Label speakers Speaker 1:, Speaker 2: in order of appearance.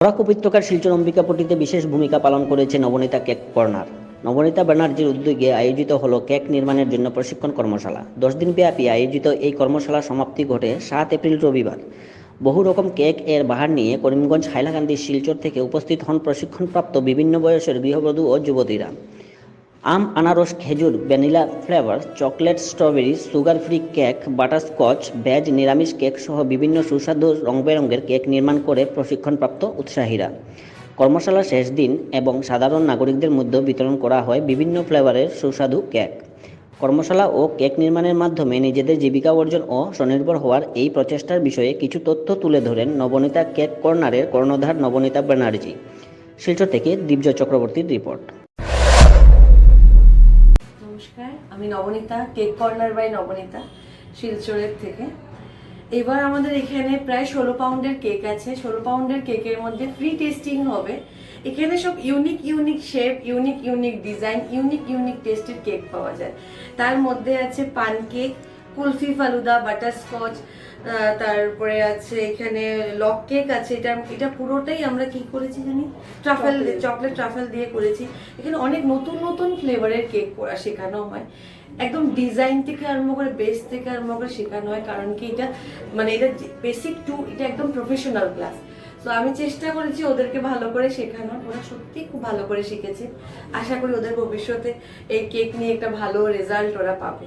Speaker 1: বরাক উপত্যকার শিলচর অম্বিকাপট্টিতে বিশেষ ভূমিকা পালন করেছে নবনীতা কেক কর্নার। নবনীতা ব্যানার্জির উদ্যোগে আয়োজিত হলো কেক নির্মাণের জন্য প্রশিক্ষণ কর্মশালা। 10 দিন ব্যাপী আয়োজিত এই কর্মশালার সমাপ্তি ঘটে 7 এপ্রিল রবিবার। বহু রকম কেক এর বাহার নিয়ে করিমগঞ্জ হাইলাকান্দি শিলচর থেকে উপস্থিত হন প্রশিক্ষণপ্রাপ্ত বিভিন্ন বয়সের গৃহবধূ ও যুবতীরা। আম, আনারস, খেজুর, vanilla flavour, chocolate, strawberry, sugar free cake, butterscotch, veg, নিরামিষ কেক সহ বিভিন্ন সুস্বাদু রংবেরঙের কেক নির্মাণ করে প্রশিক্ষণপ্রাপ্ত উৎসাহীরা। কর্মশালার শেষ দিন এবং সাধারণ নাগরিকদের মধ্যে বিতরণ করা হয় বিভিন্ন ফ্লেভারের সুস্বাদু কেক। কর্মশালা ও কেক নির্মাণের মাধ্যমে নিজেদের জীবিকা অর্জন ও স্বনির্ভর হওয়ার এই প্রচেষ্টার বিষয়ে কিছু তথ্য তুলে ধরেন নবনীতা কেক কর্নারের কর্ণধার নবনীতা ব্যানার্জি। শিলচর থেকে দিব্য চক্রবর্তীর রিপোর্ট।
Speaker 2: নমস্কার, আমি Nabanita, cake corner by Nabanita, শিলচরের থেকে। এবার আমাদের এখানে প্রায় 16 পাউন্ডের কেক আছে। 16 পাউন্ডের কেকের মধ্যে ফ্রি টেস্টিং হবে। এখানে সব unique shape, unique design, unique টেস্টের কেক পাওয়া যায়। তার মধ্যে আছে পান কেক, কুলফি ফালুদা, বাটারস্কচ, তারপরে আছে এখানে লক কেক আছে। এটা পুরোটাই আমরা কি করেছি জানি, চকলেট ট্রাফেল দিয়ে করেছি। এখানে অনেক নতুন ফ্লেভারের কেক করা শেখানো হয়। একদম ডিজাইন থেকে আরম্ভ করে বেস থেকে আরম্ভ করে শেখানো হয়, কারণ কি এটা এটা বেসিক টু এটা একদম প্রফেশনাল ক্লাস। তো আমি চেষ্টা করেছি ওদেরকে ভালো করে শেখানোর। ওরা সত্যি খুব ভালো করে শিখেছে। আশা করি ওদের ভবিষ্যতে এই কেক নিয়ে একটা ভালো রেজাল্ট ওরা পাবে।